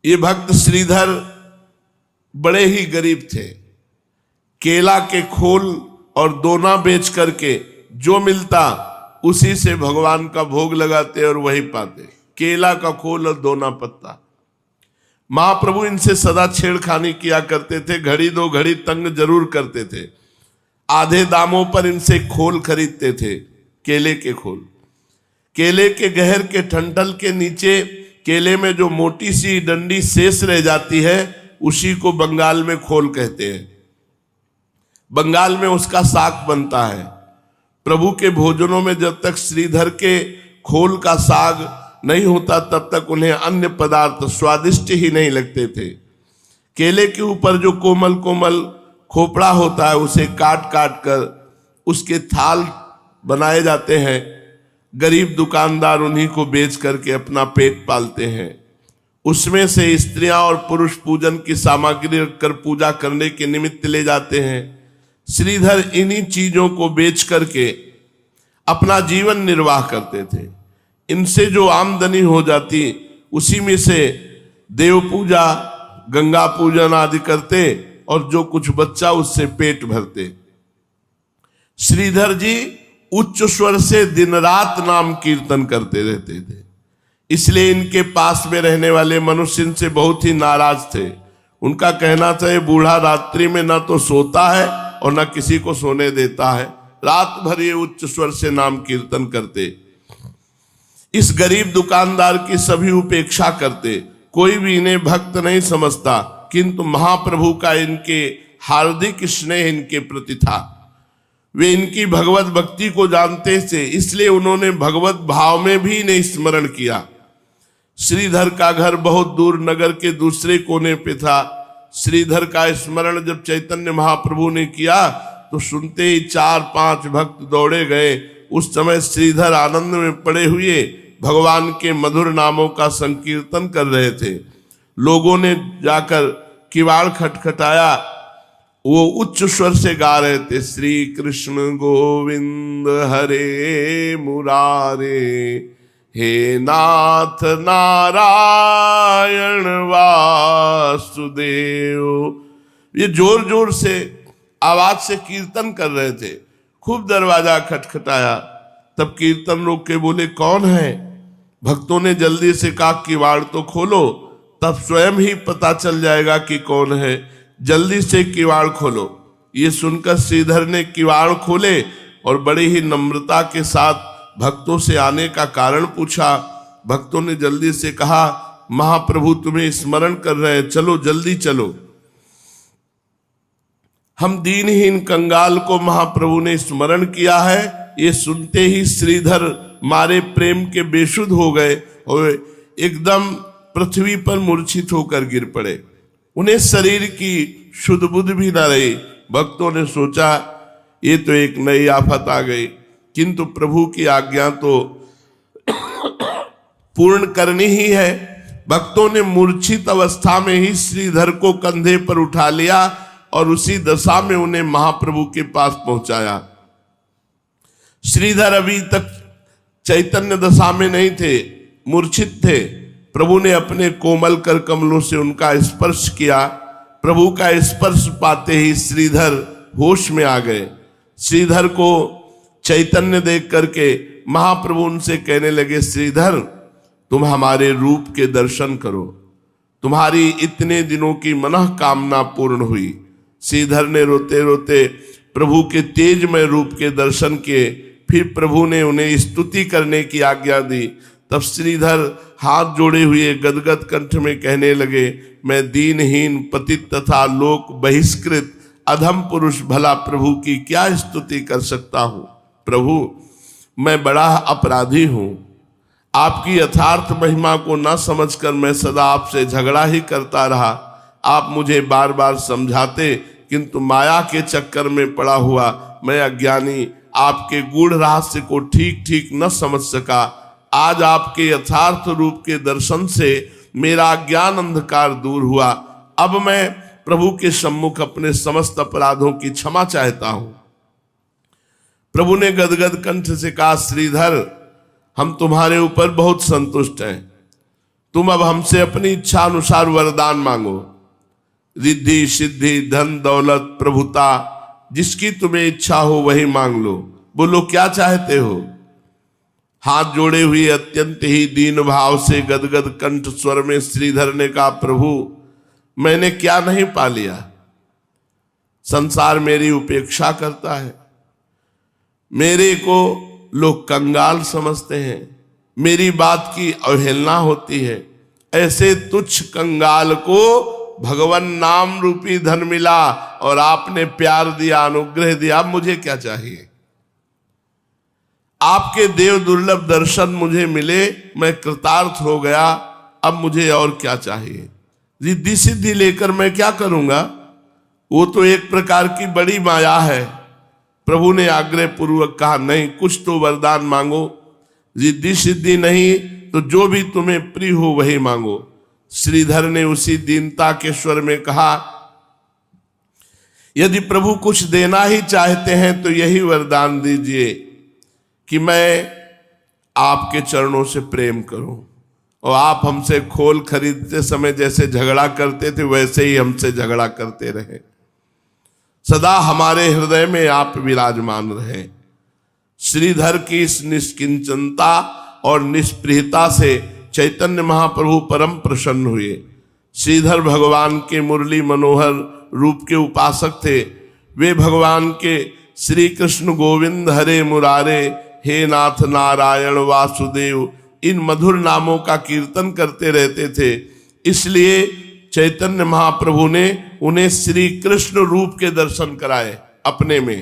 ये भक्त श्रीधर बड़े ही गरीब थे। केला के खोल और दोना बेच करके जो मिलता उसी से भगवान का भोग लगाते और वही पाते। केला का खोल और दोना पत्ता। महाप्रभु इनसे सदा छेड़खानी किया करते थे। घड़ी दो घड़ी तंग जरूर करते थे। आधे दामों पर इनसे खोल खरीदते थे, केले के खोल। केले के गहर के ठंडल के नीचे केले में जो मोटी सी डंडी शेष रह जाती है उसी को बंगाल में खोल कहते हैं। बंगाल में उसका साग बनता है। प्रभु के भोजनों में जब तक श्रीधर के खोल का साग नहीं होता तब तक उन्हें अन्य पदार्थ स्वादिष्ट ही नहीं लगते थे। केले के ऊपर जो कोमल कोमल खोपड़ा होता है उसे काट काट कर उसके थाल बनाए जाते हैं। गरीब दुकानदार उन्हीं को बेच करके अपना पेट पालते हैं। उसमें से स्त्रियां और पुरुष पूजन की सामग्री रखकर पूजा करने के निमित्त ले जाते हैं। श्रीधर इन्हीं चीजों को बेच करके अपना जीवन निर्वाह करते थे। इनसे जो आमदनी हो जाती उसी में से देव पूजा, गंगा पूजन आदि करते और जो कुछ बच्चा उससे पेट भरते। श्रीधर जी उच्च स्वर से दिन रात नाम कीर्तन करते रहते थे। इसलिए इनके पास में रहने वाले मनुष्य इनसे बहुत ही नाराज थे। उनका कहना था ये बूढ़ा रात्रि में ना तो सोता है और ना किसी को सोने देता है। रात भर ये उच्च स्वर से नाम कीर्तन करते। इस गरीब दुकानदार की सभी उपेक्षा करते। कोई भी इन्हें भक्त नहीं समझता, किंतु महाप्रभु का इनके हार्दिक स्नेह इनके प्रति था। वे इनकी भगवत भक्ति को जानते थे, इसलिए उन्होंने भगवत भाव में भी इन्हें स्मरण किया। श्रीधर का घर बहुत दूर नगर के दूसरे कोने पे था। श्रीधर का स्मरण जब चैतन्य महाप्रभु ने किया तो सुनते ही 4-5 भक्त दौड़े गए। उस समय श्रीधर आनंद में पड़े हुए भगवान के मधुर नामों का संकीर्तन कर रहे थे। लोगों ने जाकर किवाड़ खटखटाया। वो उच्च स्वर से गा रहे थे, श्री कृष्ण गोविंद हरे मुरारे, हे नाथ नारायण वासुदेव। ये जोर जोर से आवाज से कीर्तन कर रहे थे। खूब दरवाजा खटखटाया। तब कीर्तन रोक के बोले, कौन है? भक्तों ने जल्दी से कहा, किवाड़ तो खोलो, तब स्वयं ही पता चल जाएगा कि कौन है। जल्दी से किवाड़ खोलो। ये सुनकर श्रीधर ने किवाड़ खोले और बड़ी ही नम्रता के साथ भक्तों से आने का कारण पूछा। भक्तों ने जल्दी से कहा, महाप्रभु तुम्हें स्मरण कर रहे हैं, चलो जल्दी चलो। हम दीनहीन कंगाल को महाप्रभु ने स्मरण किया है। ये सुनते ही श्रीधर मारे प्रेम के बेसुध हो गए और एकदम पृथ्वी पर मूर्छित होकर गिर पड़े। उन्हें शरीर की शुद्ध बुद्ध भी न रही। भक्तों ने सोचा ये तो एक नई आफत आ गई। किंतु प्रभु की आज्ञा तो पूर्ण करनी ही है। भक्तों ने मूर्छित अवस्था में ही श्रीधर को कंधे पर उठा लिया और उसी दशा में उन्हें महाप्रभु के पास पहुंचाया। श्रीधर अभी तक चैतन्य दशा में नहीं थे, मूर्छित थे। प्रभु ने अपने कोमल कर कमलों से उनका स्पर्श किया। प्रभु का स्पर्श पाते ही श्रीधर होश में आ गए। श्रीधर को चैतन्य देख करके महाप्रभु उनसे कहने लगे, श्रीधर तुम हमारे रूप के दर्शन करो, तुम्हारी इतने दिनों की मनोकामना पूर्ण हुई। श्रीधर ने रोते रोते प्रभु के तेजमय रूप के दर्शन किए। फिर प्रभु ने उन्हें स्तुति करने की आज्ञा दी। तब श्रीधर हाथ जोड़े हुए गदगद कंठ में कहने लगे, मैं दीनहीन पतित तथा लोक बहिष्कृत अधम पुरुष भला प्रभु की क्या स्तुति कर सकता हूं। प्रभु मैं बड़ा अपराधी हूं, आपकी यथार्थ महिमा को न समझकर मैं सदा आपसे झगड़ा ही करता रहा। आप मुझे बार बार समझाते, किंतु माया के चक्कर में पड़ा हुआ मैं अज्ञानी आपके गूढ़ रहस्य को ठीक ठीक न समझ सका। आज आपके यथार्थ रूप के दर्शन से मेरा ज्ञान अंधकार दूर हुआ। अब मैं प्रभु के सम्मुख अपने समस्त अपराधों की क्षमा चाहता हूं। प्रभु ने गदगद कंठ से कहा, श्रीधर हम तुम्हारे ऊपर बहुत संतुष्ट हैं। तुम अब हमसे अपनी इच्छा अनुसार वरदान मांगो। रिद्धि सिद्धि धन दौलत प्रभुता जिसकी तुम्हें इच्छा हो वही मांग लो। बोलो क्या चाहते हो। हाथ जोड़े हुए अत्यंत ही दीन भाव से गदगद कंठ स्वर में श्रीधर ने कहा, प्रभु मैंने क्या नहीं पा लिया। संसार मेरी उपेक्षा करता है, मेरे को लोग कंगाल समझते हैं, मेरी बात की अवहेलना होती है। ऐसे तुच्छ कंगाल को भगवान नाम रूपी धन मिला और आपने प्यार दिया, अनुग्रह दिया। अब मुझे क्या चाहिए। आपके देव दुर्लभ दर्शन मुझे मिले, मैं कृतार्थ हो गया। अब मुझे और क्या चाहिए। रिद्धि सिद्धि लेकर मैं क्या करूंगा। वो तो एक प्रकार की बड़ी माया है। प्रभु ने आग्रह पूर्वक कहा, नहीं कुछ तो वरदान मांगो। रिद्धि सिद्धि नहीं तो जो भी तुम्हें प्रिय हो वही मांगो। श्रीधर ने उसी दीनता के स्वर में कहा, यदि प्रभु कुछ देना ही चाहते हैं तो यही वरदान दीजिए कि मैं आपके चरणों से प्रेम करूं और आप हमसे खोल खरीदते समय जैसे झगड़ा करते थे वैसे ही हमसे झगड़ा करते रहे। सदा हमारे हृदय में आप विराजमान रहे। श्रीधर की इस निष्किंचनता और निष्प्रियता से चैतन्य महाप्रभु परम प्रसन्न हुए। श्रीधर भगवान के मुरली मनोहर रूप के उपासक थे। वे भगवान के श्री कृष्ण गोविंद हरे मुरारे हे नाथ नारायण वासुदेव इन मधुर नामों का कीर्तन करते रहते थे। इसलिए चैतन्य महाप्रभु ने उन्हें श्री कृष्ण रूप के दर्शन कराए। अपने में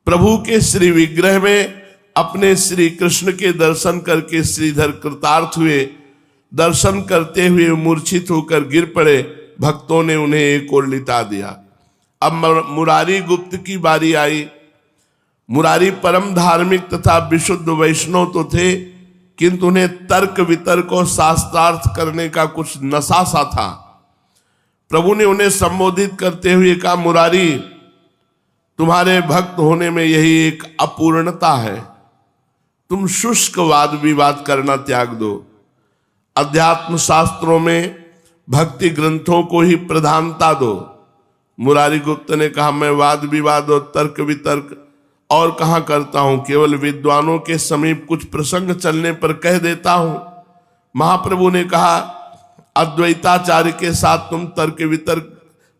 प्रभु के श्री विग्रह में अपने श्री कृष्ण के दर्शन करके श्रीधर कृतार्थ हुए। दर्शन करते हुए मूर्छित होकर गिर पड़े। भक्तों ने उन्हें एक ओर लिटा दिया। अब मुरारी गुप्त की बारी आई। मुरारी परम धार्मिक तथा विशुद्ध वैष्णव तो थे, किंतु उन्हें तर्क वितर्क और शास्त्रार्थ करने का कुछ नशा सा था। प्रभु ने उन्हें संबोधित करते हुए कहा, मुरारी तुम्हारे भक्त होने में यही एक अपूर्णता है। तुम शुष्क वाद विवाद करना त्याग दो। अध्यात्म शास्त्रों में भक्ति ग्रंथों को ही प्रधानता दो। मुरारी गुप्त ने कहा, मैं वाद विवाद और तर्क वितर्क और कहाँ करता हूं, केवल विद्वानों के समीप कुछ प्रसंग चलने पर कह देता हूं। महाप्रभु ने कहा, अद्वैताचार्य के साथ तुम तर्क वितर्क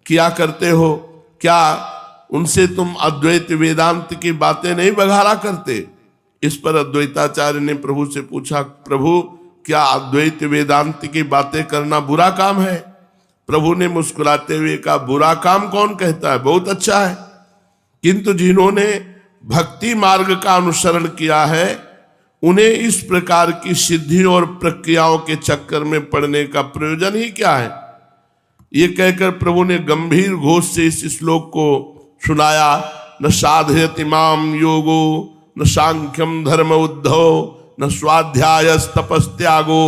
किया करते हो, क्या उनसे तुम अद्वैत वेदांत की बातें नहीं बघारा करते। इस पर अद्वैताचार्य ने प्रभु से पूछा, प्रभु क्या अद्वैत वेदांत की बातें करना बुरा काम है। प्रभु ने मुस्कुराते हुए कहा, बुरा काम कौन कहता है, बहुत अच्छा है। किंतु जिन्होंने भक्ति मार्ग का अनुसरण किया है उन्हें इस प्रकार की सिद्धि और प्रक्रियाओं के चक्कर में पड़ने का प्रयोजन ही क्या है। ये कहकर प्रभु ने गंभीर घोष से इस श्लोक को सुनाया, न साधयति माम योगो न सांख्यम धर्म उद्धव न स्वाध्याय तपस्त्यागो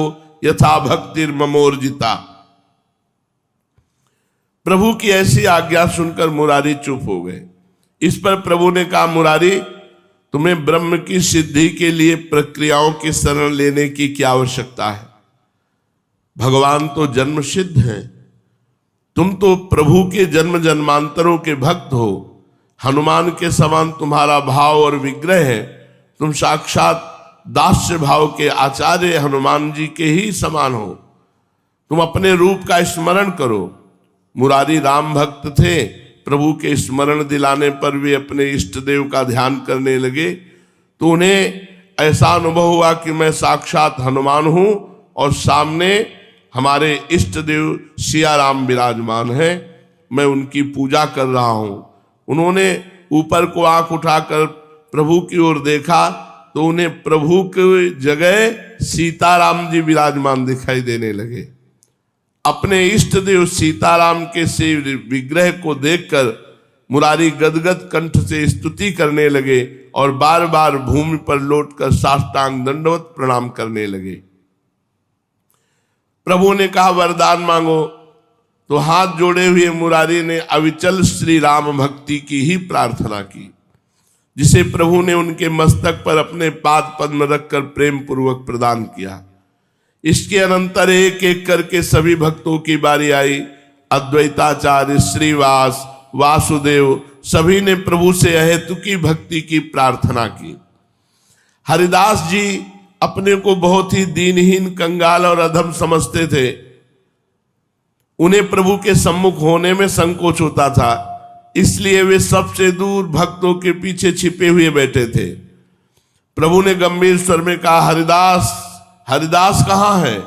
यथा भक्तिर्ममोर्जिता। प्रभु की ऐसी आज्ञा सुनकर मुरारी चुप हो गए। इस पर प्रभु ने कहा, मुरारी, तुम्हें ब्रह्म की सिद्धि के लिए प्रक्रियाओं की शरण लेने की क्या आवश्यकता है? भगवान तो जन्म सिद्ध हैं। तुम तो प्रभु के जन्म जन्मांतरों के भक्त हो। हनुमान के समान तुम्हारा भाव और विग्रह है। तुम साक्षात दास्य भाव के आचार्य हनुमान जी के ही समान हो। तुम अपने रूप का स्मरण करो। मुरारी राम भक्त थे। प्रभु के स्मरण दिलाने पर वे अपने इष्ट देव का ध्यान करने लगे तो उन्हें ऐसा अनुभव हुआ कि मैं साक्षात हनुमान हूं और सामने हमारे इष्ट देव सिया राम विराजमान हैं। मैं उनकी पूजा कर रहा हूं। उन्होंने ऊपर को आंख उठाकर प्रभु की ओर देखा तो उन्हें प्रभु की जगह सीताराम जी विराजमान दिखाई देने लगे। अपने इष्ट देव सीताराम के से विग्रह को देखकर मुरारी गदगद कंठ से स्तुति करने लगे और बार बार भूमि पर लौटकर साष्टांग दंडवत प्रणाम करने लगे। प्रभु ने कहा, वरदान मांगो। तो हाथ जोड़े हुए मुरारी ने अविचल श्री राम भक्ति की ही प्रार्थना की, जिसे प्रभु ने उनके मस्तक पर अपने पाद पद्म रखकर प्रेम पूर्वक प्रदान किया। इसके अनंतर एक एक करके सभी भक्तों की बारी आई। अद्वैताचार्य, श्रीवास, वासुदेव सभी ने प्रभु से अहेतुकी भक्ति की प्रार्थना की। हरिदास जी अपने को बहुत ही दीनहीन, कंगाल और अधम समझते थे। उन्हें प्रभु के सम्मुख होने में संकोच होता था, इसलिए वे सबसे दूर भक्तों के पीछे छिपे हुए बैठे थे। प्रभु ने गंभीर स्वर में कहा, हरिदास, हरिदास कहाँ है?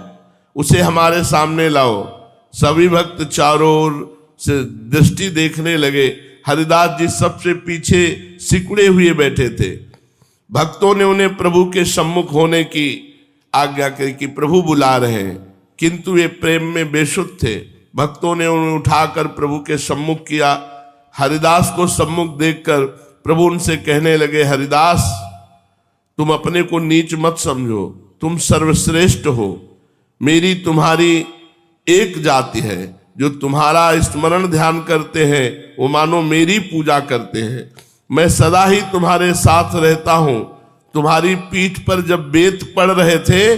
उसे हमारे सामने लाओ। सभी भक्त चारों ओर से दृष्टि देखने लगे। हरिदास जी सबसे पीछे सिकुड़े हुए बैठे थे। भक्तों ने उन्हें प्रभु के सम्मुख होने की आज्ञा की कि प्रभु बुला रहे हैं, किंतु वे प्रेम में बेसुध थे। भक्तों ने उन्हें उठाकर प्रभु के सम्मुख किया। हरिदास को सम्मुख देखकर प्रभु उनसे कहने लगे, हरिदास, तुम अपने को नीच मत समझो, तुम सर्वश्रेष्ठ हो। मेरी तुम्हारी एक जाति है। जो तुम्हारा स्मरण ध्यान करते हैं वो मानो मेरी पूजा करते हैं। मैं सदा ही तुम्हारे साथ रहता हूं। तुम्हारी पीठ पर जब बेत पड़ रहे थे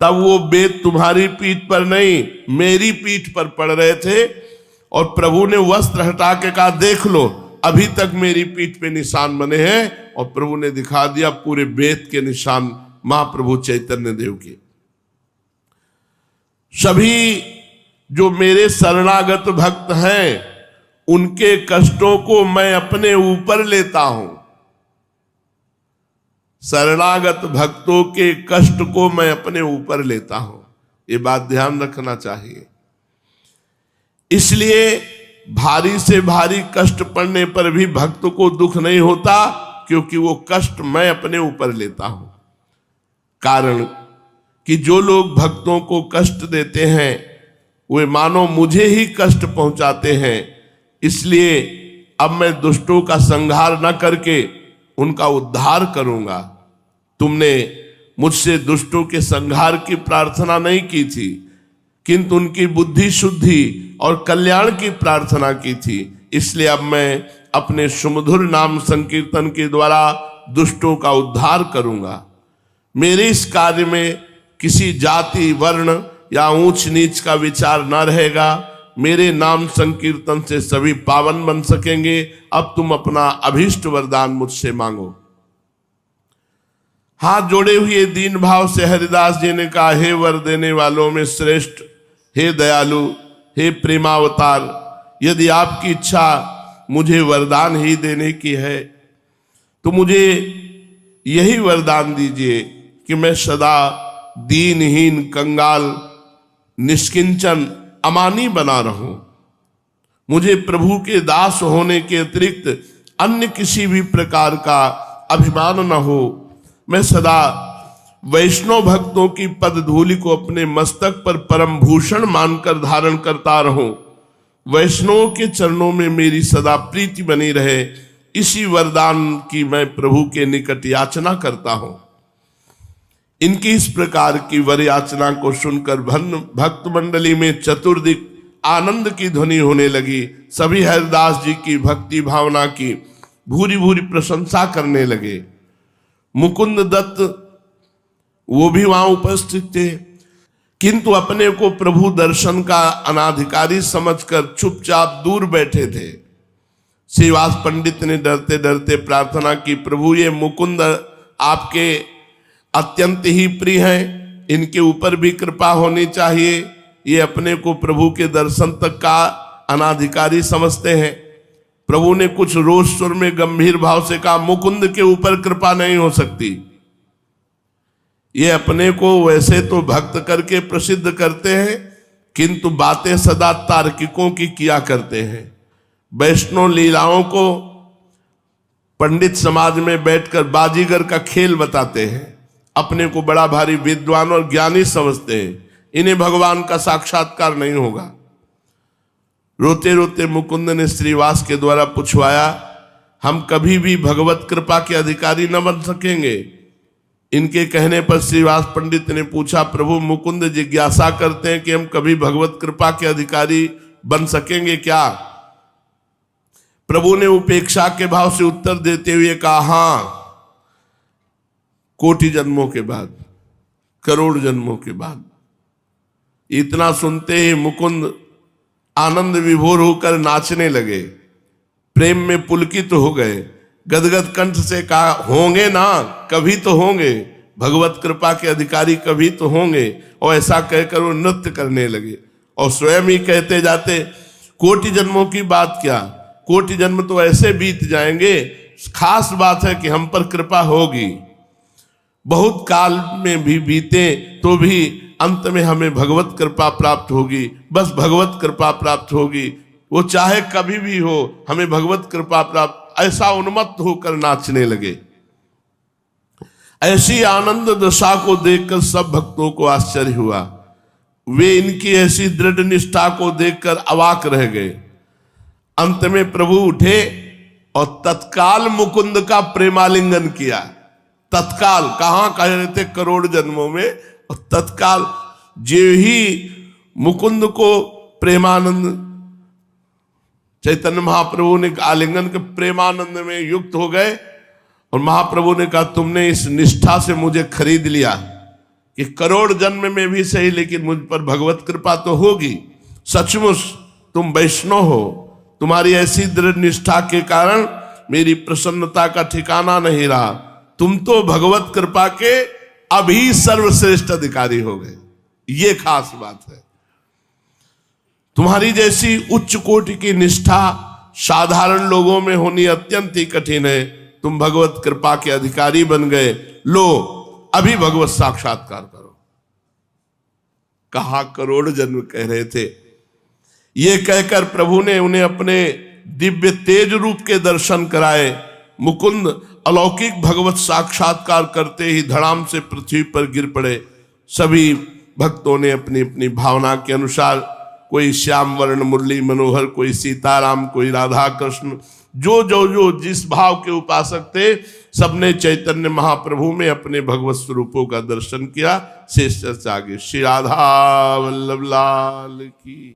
तब वो बेत तुम्हारी पीठ पर नहीं, मेरी पीठ पर पड़ रहे थे। और प्रभु ने वस्त्र हटा के कहा, देख लो, अभी तक मेरी पीठ पे निशान बने हैं। और प्रभु ने दिखा दिया पूरे बेत के निशान महाप्रभु चैतन्य देव के। सभी जो मेरे शरणागत भक्त हैं उनके कष्टों को मैं अपने ऊपर लेता हूं। शरणागत भक्तों के कष्ट को मैं अपने ऊपर लेता हूं। ये बात ध्यान रखना चाहिए। इसलिए भारी से भारी कष्ट पड़ने पर भी भक्त को दुख नहीं होता, क्योंकि वो कष्ट मैं अपने ऊपर लेता हूं। कारण कि जो लोग भक्तों को कष्ट देते हैं वे मानो मुझे ही कष्ट पहुंचाते हैं। इसलिए अब मैं दुष्टों का संहार न करके उनका उद्धार करूंगा। तुमने मुझसे दुष्टों के संहार की प्रार्थना नहीं की थी, किंतु उनकी बुद्धि शुद्धि और कल्याण की प्रार्थना की थी। इसलिए अब मैं अपने सुमधुर नाम संकीर्तन के द्वारा दुष्टों का उद्धार करूंगा। मेरे इस कार्य में किसी जाति, वर्ण या ऊंच नीच का विचार न रहेगा। मेरे नाम संकीर्तन से सभी पावन बन सकेंगे। अब तुम अपना अभीष्ट वरदान मुझसे मांगो। हाथ जोड़े हुए दीन भाव से हरिदास जी ने कहा, हे वर देने वालों में श्रेष्ठ, हे दयालु, हे प्रेमावतार, यदि आपकी इच्छा मुझे वरदान ही देने की है तो मुझे यही वरदान दीजिए कि मैं सदा दीनहीन, कंगाल, निष्किंचन, अमानी बना रहूं। मुझे प्रभु के दास होने के अतिरिक्त अन्य किसी भी प्रकार का अभिमान न हो। मैं सदा वैष्णव भक्तों की पद धूलि को अपने मस्तक पर परम भूषण मानकर धारण करता रहूं। वैष्णव के चरणों में मेरी सदा प्रीति बनी रहे। इसी वरदान की मैं प्रभु के निकट याचना करता हूं। इनकी इस प्रकार की वर याचना को सुनकर भक्त मंडली में चतुर्दिक आनंद की ध्वनि होने लगी। सभी हरिदास जी की भक्ति भावना की भूरी भूरी प्रशंसा करने लगे। मुकुंद दत्त वो भी वहां उपस्थित थे, किंतु अपने को प्रभु दर्शन का अनाधिकारी समझकर चुपचाप दूर बैठे थे। श्रीवास पंडित ने डरते डरते प्रार्थना की, प्रभु ये मुकुंद आपके अत्यंत ही प्रिय हैं, इनके ऊपर भी कृपा होनी चाहिए। ये अपने को प्रभु के दर्शन तक का अनाधिकारी समझते हैं। प्रभु ने कुछ रोष स्वर में गंभीर भाव से कहा, मुकुंद के ऊपर कृपा नहीं हो सकती। ये अपने को वैसे तो भक्त करके प्रसिद्ध करते हैं, किंतु बातें सदा तार्किकों की किया करते हैं। वैष्णव लीलाओं को पंडित समाज में बैठकर बाजीगर का खेल बताते हैं। अपने को बड़ा भारी विद्वान और ज्ञानी समझते हैं। इन्हें भगवान का साक्षात्कार नहीं होगा। रोते रोते मुकुंद ने श्रीवास के द्वारा पूछवाया, हम कभी भी भगवत कृपा के अधिकारी न बन सकेंगे। इनके कहने पर श्रीवास पंडित ने पूछा, प्रभु मुकुंद जिज्ञासा करते हैं कि हम कभी भगवत कृपा के अधिकारी बन सकेंगे क्या? प्रभु ने उपेक्षा के भाव से उत्तर देते हुए कहा, हां, कोटि जन्मों के बाद, करोड़ जन्मों के बाद। इतना सुनते ही मुकुंद आनंद विभोर होकर नाचने लगे, प्रेम में पुलकित हो गए। गदगद कंठ से कहा, होंगे ना, कभी तो होंगे, भगवत कृपा के अधिकारी कभी तो होंगे। और ऐसा कहकर वो नृत्य करने लगे और स्वयं ही कहते जाते, कोटि जन्मों की बात क्या, कोटि जन्म तो ऐसे बीत जाएंगे, खास बात है कि हम पर कृपा होगी। बहुत काल में भी बीते तो भी अंत में हमें भगवत कृपा प्राप्त होगी, बस भगवत कृपा प्राप्त होगी। वो चाहे कभी भी हो, हमें भगवत कृपा प्राप्त। ऐसा उन्मत्त होकर नाचने लगे। ऐसी आनंद दशा को देखकर सब भक्तों को आश्चर्य हुआ। वे इनकी ऐसी दृढ़ निष्ठा को देखकर अवाक रह गए। अंत में प्रभु उठे और तत्काल मुकुंद का प्रेमालिंगन किया। तत्काल, कहां कह रहे थे करोड़ जन्मों में, और तत्काल जो ही मुकुंद को प्रेमानंद चैतन्य महाप्रभु ने आलिंगन के प्रेमानंद में युक्त हो गए। और महाप्रभु ने कहा, तुमने इस निष्ठा से मुझे खरीद लिया कि करोड़ जन्म में भी सही, लेकिन मुझ पर भगवत कृपा तो होगी। सचमुच तुम वैष्णव हो, तुम्हारी ऐसी दृढ़ निष्ठा के कारण मेरी प्रसन्नता का ठिकाना नहीं रहा। तुम तो भगवत कृपा के अभी सर्वश्रेष्ठ अधिकारी हो गए। ये खास बात है। तुम्हारी जैसी उच्च कोटि की निष्ठा साधारण लोगों में होनी अत्यंत ही कठिन है। तुम भगवत कृपा के अधिकारी बन गए। लो, अभी भगवत साक्षात्कार करो। कहा करोड़ जन्म कह रहे थे। ये कहकर प्रभु ने उन्हें अपने दिव्य तेज रूप के दर्शन कराए। मुकुंद अलौकिक भगवत साक्षात्कार करते ही धड़ाम से पृथ्वी पर गिर पड़े। सभी भक्तों ने अपनी अपनी भावना के अनुसार, कोई श्याम वर्ण मुरली मनोहर, कोई सीताराम, कोई राधा कृष्ण, जो जिस भाव के उपासक थे, सबने चैतन्य महाप्रभु में अपने भगवत स्वरूपों का दर्शन किया। शेष चर्चा आगे। श्री राधा वल्लभ लाल की।